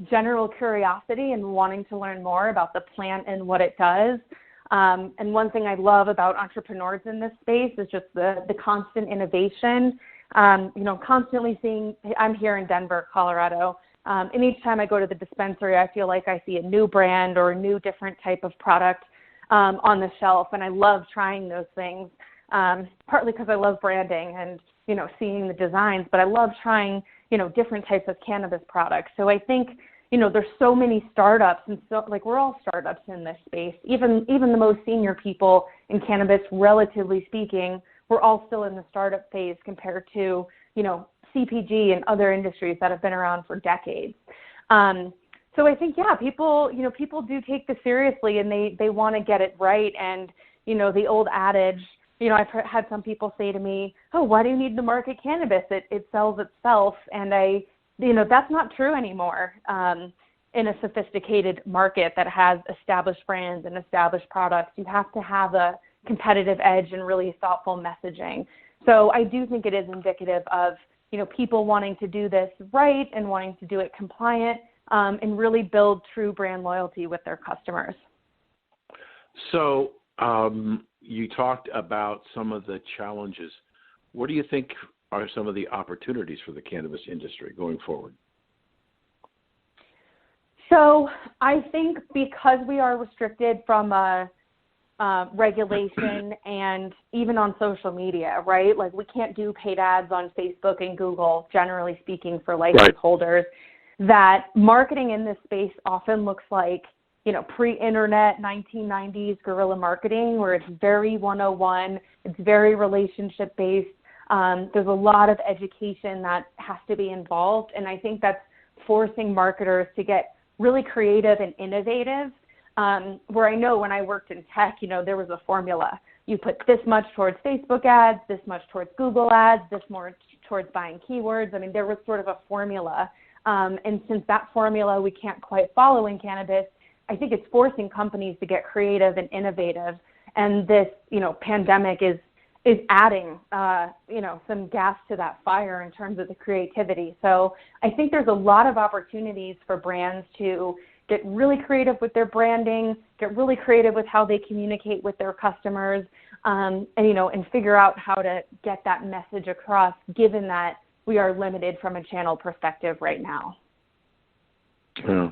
general curiosity and wanting to learn more about the plant and what it does. And one thing I love about entrepreneurs in this space is just the constant innovation. Constantly seeing, I'm here in Denver, Colorado, and each time I go to the dispensary, I feel like I see a new brand or a new different type of product on the shelf, and I love trying those things, partly because I love branding and, seeing the designs, but I love trying, different types of cannabis products. So I think, there's so many startups, and so we're all startups in this space. Even the most senior people in cannabis, relatively speaking, we're all still in the startup phase compared to, CPG and other industries that have been around for decades. So I think, people do take this seriously, and they want to get it right. And, the old adage, I've had some people say to me, oh, why do you need to market cannabis? It sells itself. And that's not true anymore in a sophisticated market that has established brands and established products. You have to have a competitive edge and really thoughtful messaging. So I do think it is indicative of, people wanting to do this right and wanting to do it compliant and really build true brand loyalty with their customers. So you talked about some of the challenges. What do you think are some of the opportunities for the cannabis industry going forward? So I think because we are restricted from a regulation and even on social media, right? We can't do paid ads on Facebook and Google, generally speaking, for license holders. That marketing in this space often looks like, pre-internet 1990s guerrilla marketing, where it's very 101, it's very relationship-based. There's a lot of education that has to be involved, and I think that's forcing marketers to get really creative and innovative. Where I know when I worked in tech, there was a formula. You put this much towards Facebook ads, this much towards Google ads, this more towards buying keywords. I mean, there was sort of a formula. And since that formula we can't quite follow in cannabis, I think it's forcing companies to get creative and innovative. And this, pandemic is adding, some gas to that fire in terms of the creativity. So I think there's a lot of opportunities for brands to get really creative with their branding, get really creative with how they communicate with their customers, and figure out how to get that message across, given that we are limited from a channel perspective right now. Yeah.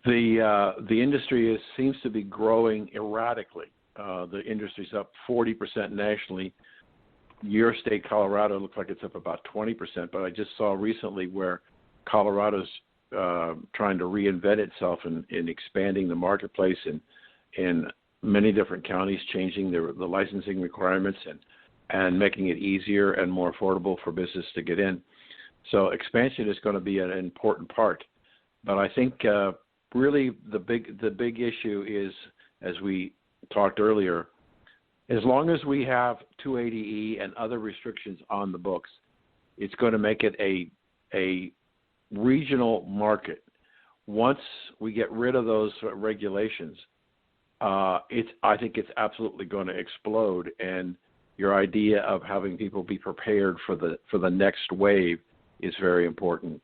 The industry seems to be growing erratically. The industry's up 40% nationally. Your state, Colorado, looks like it's up about 20%, but I just saw recently where Colorado's trying to reinvent itself in expanding the marketplace in many different counties, changing the licensing requirements and making it easier and more affordable for business to get in. So expansion is going to be an important part. But I think really the big issue is, as we talked earlier, as long as we have 280E and other restrictions on the books, it's going to make it a regional market. Once we get rid of those regulations, I think it's absolutely going to explode. And your idea of having people be prepared for the next wave is very important.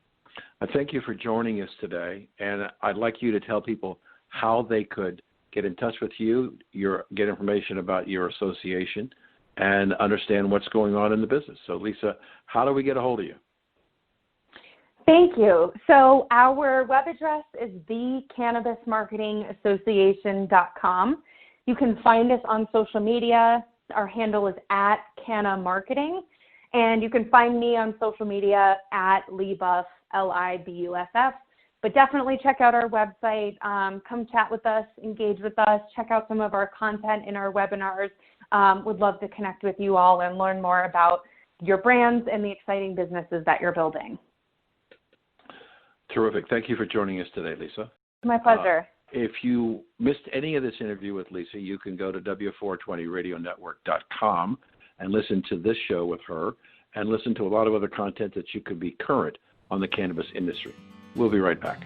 I thank you for joining us today, and I'd like you to tell people how they could get in touch with you, get information about your association, and understand what's going on in the business. So, Lisa, how do we get a hold of you? Thank you. So our web address is thecannabismarketingassociation.com. You can find us on social media. Our handle is @CannaMarketing. And you can find me on social media @LiBuff, LiBuff. But definitely check out our website. Come chat with us, engage with us, check out some of our content in our webinars. Would love to connect with you all and learn more about your brands and the exciting businesses that you're building. Terrific. Thank you for joining us today, Lisa. My pleasure. If you missed any of this interview with Lisa, you can go to W420radionetwork.com and listen to this show with her and listen to a lot of other content that you could be current on the cannabis industry. We'll be right back.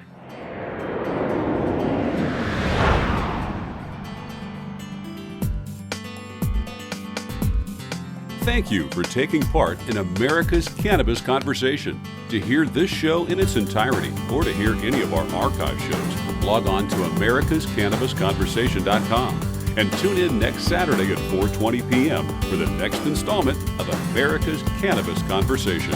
Thank you for taking part in America's Cannabis Conversation. To hear this show in its entirety or to hear any of our archive shows, log on to americascannabisconversation.com. And tune in next Saturday at 4:20 p.m. for the next installment of America's Cannabis Conversation.